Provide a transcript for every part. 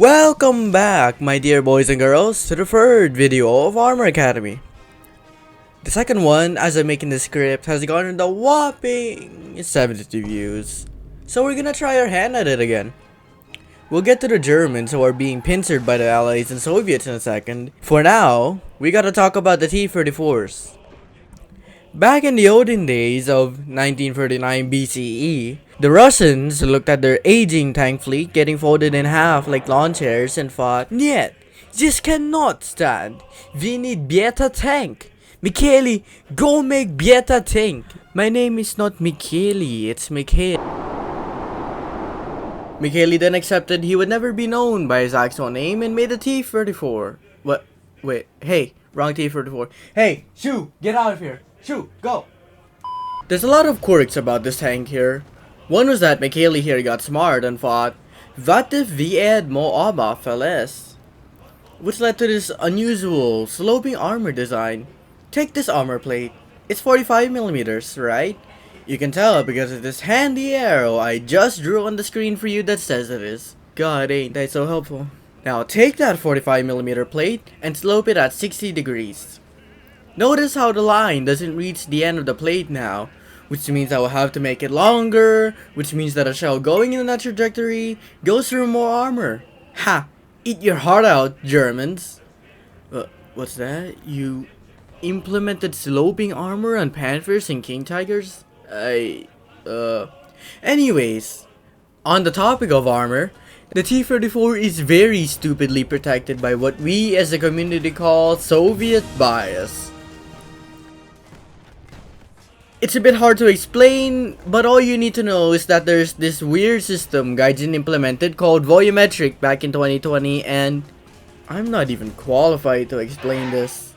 Welcome back, my dear boys and girls, to the third video of Armor Academy. The second one, as I'm making the script, has garnered a whopping 72 views. So we're gonna try our hand at it again. We'll get to the Germans who are being pincered by the Allies and Soviets in a second. For now, we gotta talk about the T-34s. Back in the olden days of 1939 BCE, the Russians looked at their aging tank fleet getting folded in half like lawn chairs and thought, "Niet, this cannot stand. We need better tank. Michele, go make better tank." My name is not Michele, it's Michele. Michele then accepted he would never be known by his actual name and made a T-34. What? Wait, hey, wrong T-34. Hey, Shoo, get out of here. Shoo, go. There's a lot of quirks about this tank here. One was that Michele here got smart and thought, what if we add more armor for less? Which led to this unusual sloping armor design. Take this armor plate. It's 45mm, right? You can tell because of this handy arrow I just drew on the screen for you that says it is. God, ain't that so helpful. Now take that 45mm plate and slope it at 60 degrees. Notice how the line doesn't reach the end of the plate now, which means I will have to make it longer, which means that a shell going in that trajectory goes through more armor. Ha! Eat your heart out, Germans! What's that? You implemented sloping armor on Panthers and King Tigers? Anyways, on the topic of armor, the T-34 is very stupidly protected by what we as a community call Soviet bias. It's a bit hard to explain, but all you need to know is that there's this weird system Gaijin implemented called Volumetric back in 2020, and I'm not even qualified to explain this.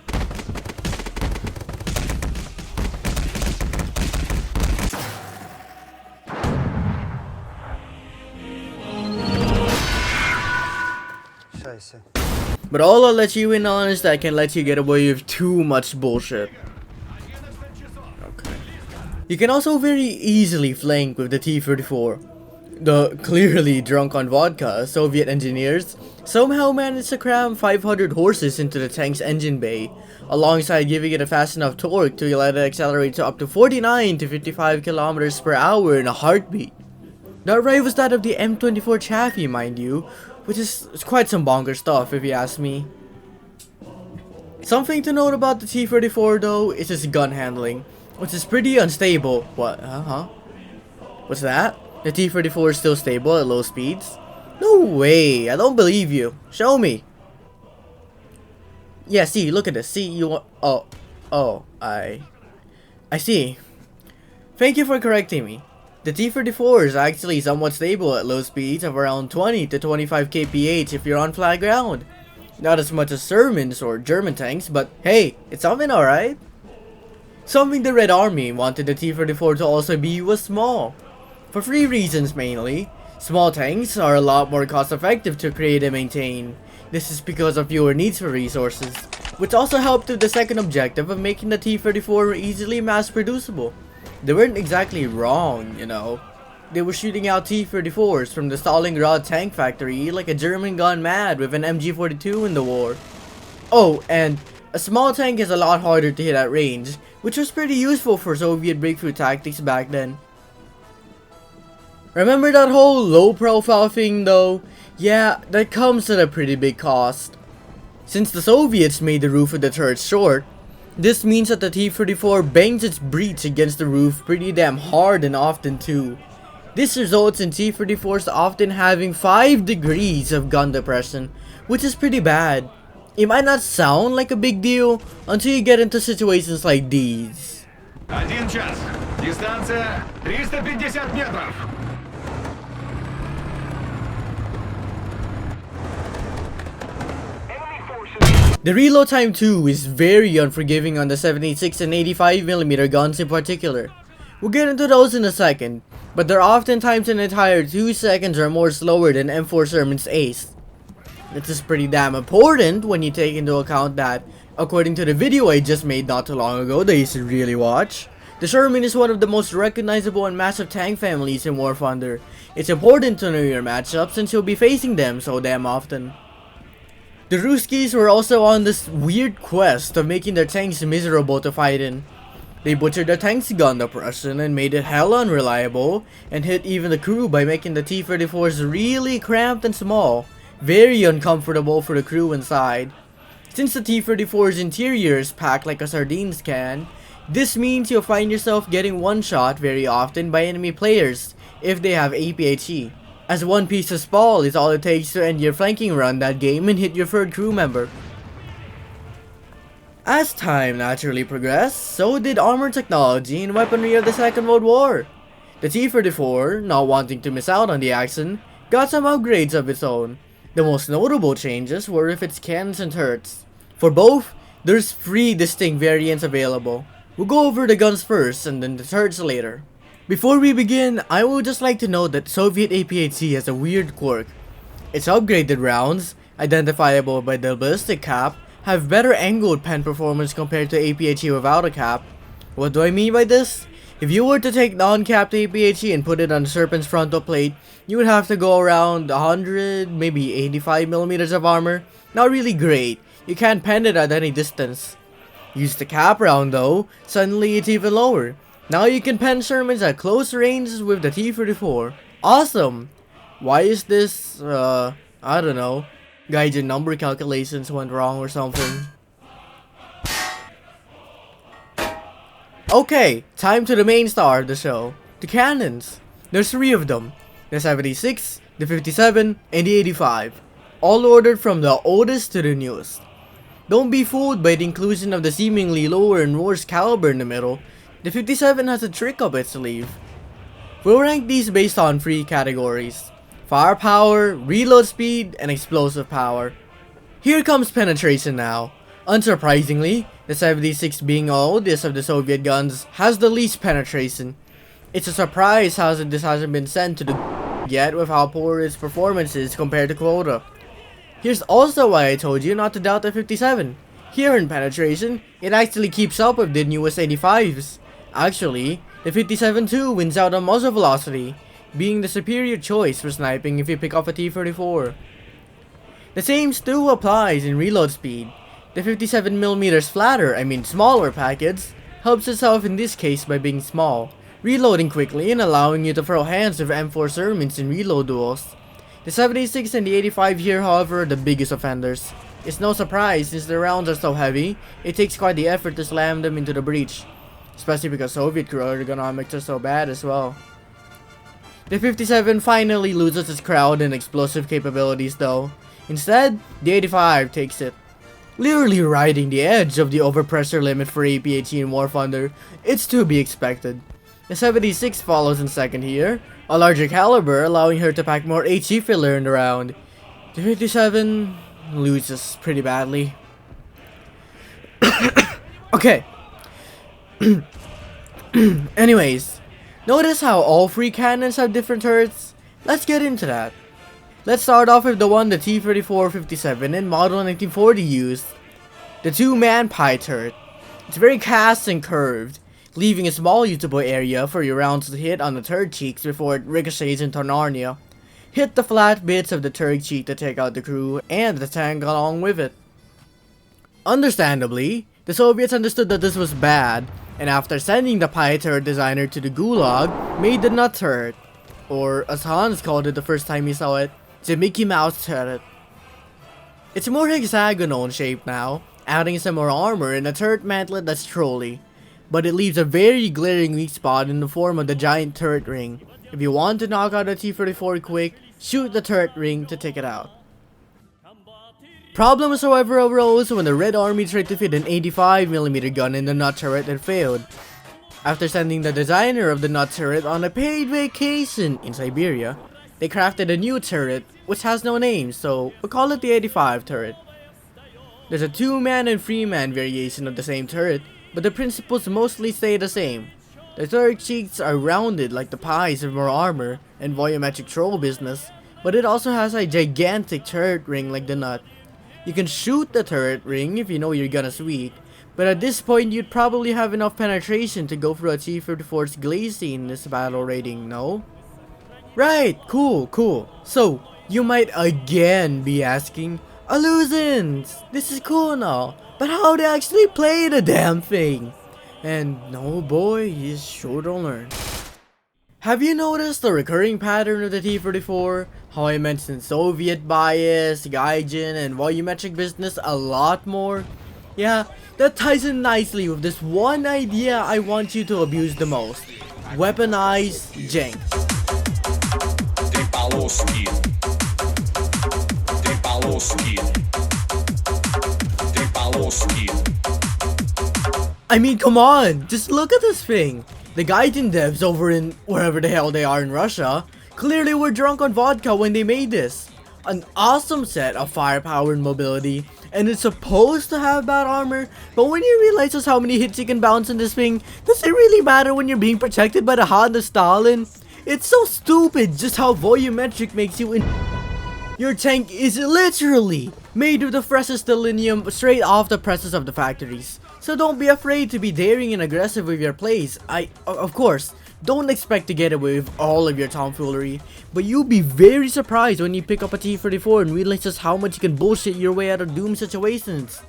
But all I'll let you in on is that I can let you get away with too much bullshit. You can also very easily flank with the T-34. The clearly drunk on vodka Soviet engineers somehow managed to cram 500 horses into the tank's engine bay, alongside giving it a fast enough torque to let it accelerate to up to 49 to 55 kilometers per hour in a heartbeat. That rivals that of the M24 Chaffee, mind you, which is quite some bonker stuff if you ask me. Something to note about the T-34 though is its gun handling, which is pretty unstable. What? What's that? The T-34 is still stable at low speeds? No way! I don't believe you. Show me. Yeah, see, look at this. See, you want... I see. Thank you for correcting me. The T-34 is actually somewhat stable at low speeds of around 20 to 25 kph if you're on flat ground. Not as much as Shermans or German tanks, but hey, it's something alright. Something the Red Army wanted the T-34 to also be was small. For three reasons mainly. Small tanks are a lot more cost effective to create and maintain. This is because of fewer needs for resources, which also helped with the second objective of making the T-34 easily mass producible. They weren't exactly wrong, you know. They were shooting out T-34s from the Stalingrad tank factory like a German gone mad with an MG42 in the war. Oh, and a small tank is a lot harder to hit at range, which was pretty useful for Soviet breakthrough tactics back then. Remember that whole low profile thing though? Yeah, that comes at a pretty big cost. Since the Soviets made the roof of the turret short, this means that the T-34 bangs its breech against the roof pretty damn hard and often too. This results in T-34s often having 5 degrees of gun depression, which is pretty bad. It might not sound like a big deal until you get into situations like these. 1 час. Дистанция 350 метров. The reload time too is very unforgiving on the 76 and 85mm guns in particular. We'll get into those in a second, but they're oftentimes an entire 2 seconds or more slower than M4 Sherman's ace. This is pretty damn important when you take into account that, according to the video I just made not too long ago that you should really watch, The Sherman is one of the most recognizable and massive tank families in War Thunder. It's important to know your matchup since you'll be facing them so damn often. The Ruskies were also on this weird quest of making their tanks miserable to fight in. They butchered the tank's gun oppression and made it hella unreliable, and hit even the crew by making the T-34s really cramped and small, very uncomfortable for the crew inside. Since the T-34's interior is packed like a sardines can, this means you'll find yourself getting one-shot very often by enemy players if they have APHE, as one piece of spall is all it takes to end your flanking run that game and hit your third crew member. As time naturally progressed, so did armor technology and weaponry of the Second World War. The T-34, not wanting to miss out on the action, got some upgrades of its own. The most notable changes were with its cannons and turrets. For both, there's 3 distinct variants available. We'll go over the guns first and then the turrets later. Before we begin, I would just like to note that Soviet APHC has a weird quirk. Its upgraded rounds, identifiable by the ballistic cap, have better angled pen performance compared to APHE without a cap. What do I mean by this? If you were to take non-capped APHE and put it on the Serpent's frontal plate, you would have to go around 100, maybe 85mm of armor. Not really great, you can't pen it at any distance. Use the cap round though, suddenly it's even lower. Now you can pen Shermans at close ranges with the T-34. Awesome! Why is this, I don't know. Guys, your number calculations went wrong or something. Okay, time to the main star of the show. The cannons. There's 3 of them. The 76, the 57, and the 85. All ordered from the oldest to the newest. Don't be fooled by the inclusion of the seemingly lower and worse caliber in the middle. The 57 has a trick up its sleeve. We'll rank these based on 3 categories: firepower, reload speed, and explosive power. Here comes penetration now. Unsurprisingly, the 76 being oldest of the Soviet guns has the least penetration. It's a surprise how this hasn't been sent to the yet with how poor its performance is compared to quota. Here's also why I told you not to doubt the 57. Here in penetration, it actually keeps up with the newest 85s. Actually, the 57 too wins out on muzzle velocity, being the superior choice for sniping if you pick off a T-34. The same still applies in reload speed. The 57mm flatter, smaller package, helps itself in this case by being small, reloading quickly and allowing you to throw hands with M4 Shermans in reload duels. The 76 and the 85 here, however, are the biggest offenders. It's no surprise since the rounds are so heavy, it takes quite the effort to slam them into the breach, especially because Soviet crew ergonomics are so bad as well. The 57 finally loses its crowd and explosive capabilities though. Instead, the 85 takes it. Literally riding the edge of the overpressure limit for APHE in War Thunder, it's to be expected. The 76 follows in second here, a larger caliber allowing her to pack more HE filler in the round. The 57 loses pretty badly. Okay. Anyways, notice how all 3 cannons have different turrets? Let's get into that. Let's start off with the one the T-34-57 in model 1940 used. The 2-man pie turret. It's very cast and curved, leaving a small usable area for your rounds to hit on the turret cheeks before it ricochets into Narnia. Hit the flat bits of the turret cheek to take out the crew and the tank along with it. Understandably, the Soviets understood that this was bad, and after sending the pie turret designer to the gulag, made the nut turret, or as Hans called it the first time he saw it, the Mickey Mouse turret. It's more hexagonal in shape now, adding some more armor and a turret mantlet that's trolly, but it leaves a very glaring weak spot in the form of the giant turret ring. If you want to knock out a T-34 quick, shoot the turret ring to take it out. Problems however arose when the Red Army tried to fit an 85mm gun in the nut turret and failed. After sending the designer of the nut turret on a paid vacation in Siberia, they crafted a new turret which has no name, so we'll call it the 85 turret. There's a 2-man and 3-man variation of the same turret, but the principles mostly stay the same. The turret cheeks are rounded like the pies with more armor and volumetric troll business, but it also has a gigantic turret ring like the nut. You can shoot the turret ring if you know your gun is weak, But at this point, you'd probably have enough penetration to go for a T-34's glazing in this battle rating, no? Right, cool. So, you might again be asking, Illusions, this is cool and all, but how to actually play the damn thing? And no boy, you sure don't learn. Have you noticed the recurring pattern of the T-34? How I mentioned Soviet bias, gaijin, and volumetric business a lot more? Yeah, that ties in nicely with this one idea I want you to abuse the most. Weaponize jank. I mean, come on, just look at this thing. The gaijin devs over in wherever the hell they are in Russia clearly were drunk on vodka when they made this. An awesome set of firepower and mobility, and it's supposed to have bad armor, but when you realize just how many hits you can bounce in this thing, does it really matter when you're being protected by the hand of Stalin? It's so stupid just how volumetric makes you Your tank is literally made with the freshest selenium straight off the presses of the factories. So don't be afraid to be daring and aggressive with your plays. Of course, don't expect to get away with all of your tomfoolery, but you'll be very surprised when you pick up a T-34 and realize just how much you can bullshit your way out of doom situations.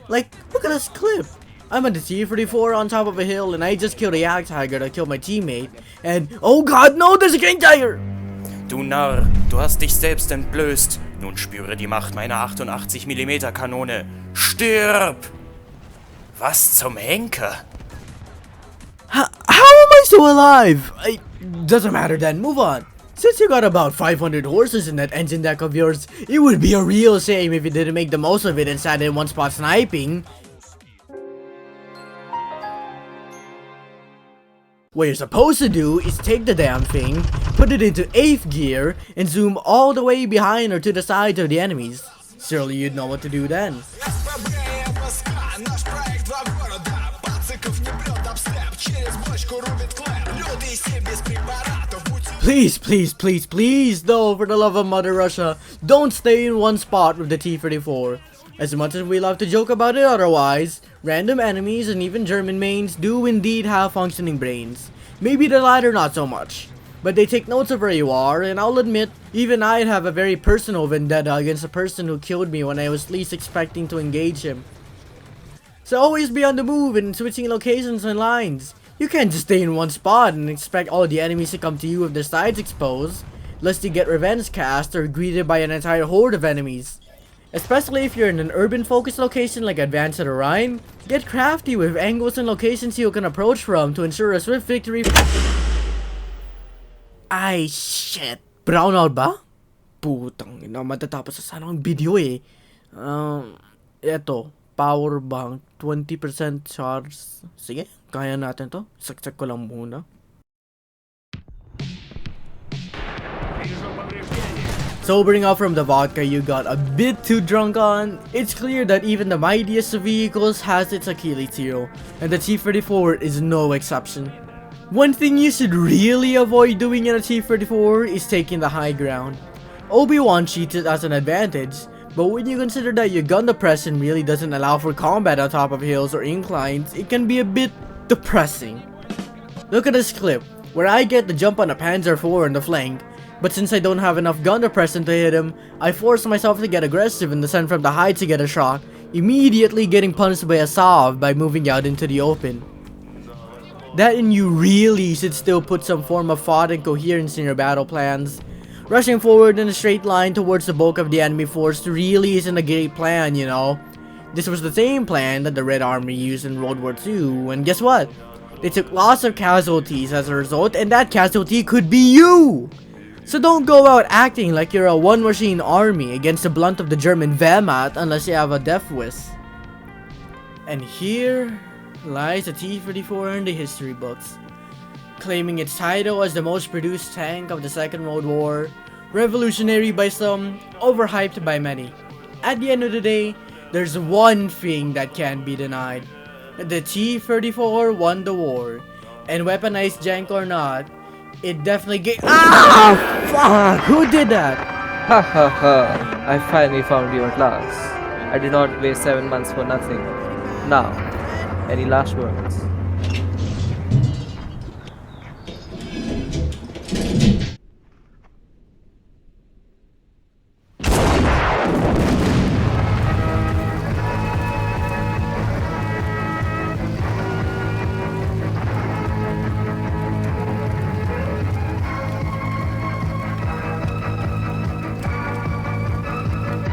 Like, look at this clip. I'm on the T-34 on top of a hill and I just killed a yak tiger that killed my teammate, and oh god no, there's a king tiger! Du Narr, du hast dich selbst entblößt. Nun spüre die Macht meiner 88 mm Kanone. Stirb! Was zum Henker? How am I still alive? Doesn't matter then, move on. Since you got about 500 horses in that engine deck of yours, it would be a real shame if you didn't make the most of it and sat in one spot sniping. What you're supposed to do is take the damn thing, put it into 8th gear, and zoom all the way behind or to the sides of the enemies. Surely you'd know what to do then. Please, though, for the love of Mother Russia, don't stay in one spot with the T-34. As much as we love to joke about it otherwise, random enemies and even German mains do indeed have functioning brains. Maybe the latter not so much, but they take notes of where you are, and I'll admit, even I'd have a very personal vendetta against the person who killed me when I was least expecting to engage him. So always be on the move and switching locations and lines. You can't just stay in one spot and expect all the enemies to come to you with their sides exposed, lest you get revenge cast or greeted by an entire horde of enemies. Especially if you're in an urban focused location like Advanced at Orion, get crafty with angles and locations you can approach from to ensure a swift victory. Ay shit, brownout ba? Putang ina, matatapos sa sana ang video eh. Eto, power bank, 20% charge. Sige, kaya natin to. Saksak ko lang muna. Sobering up from the vodka you got a bit too drunk on, it's clear that even the mightiest of vehicles has its Achilles heel, and the T-34 is no exception. One thing you should really avoid doing in a T-34 is taking the high ground. Obi-Wan cheats it as an advantage, but when you consider that your gun depression really doesn't allow for combat on top of hills or inclines, it can be a bit depressing. Look at this clip, where I get the jump on a Panzer IV on the flank, but since I don't have enough gun depression to hit him, I force myself to get aggressive and descend from the height to get a shot, immediately getting punished by a Sov by moving out into the open. That and you really should still put some form of thought and coherence in your battle plans. Rushing forward in a straight line towards the bulk of the enemy force really isn't a great plan, you know. This was the same plan that the Red Army used in World War II, and guess what? They took lots of casualties as a result, and that casualty could be you! So don't go out acting like you're a one-machine army against the blunt of the German Wehrmacht unless you have a death wish. And here lies the T-34 in the history books, claiming its title as the most produced tank of the Second World War, revolutionary by some, overhyped by many. At the end of the day, there's one thing that can't be denied. The T-34 won the war, and weaponized jank or not, it definitely gave— Ah! Fuck! Who did that? Ha ha ha, I finally found you at last. I did not waste 7 months for nothing. Now, any last words?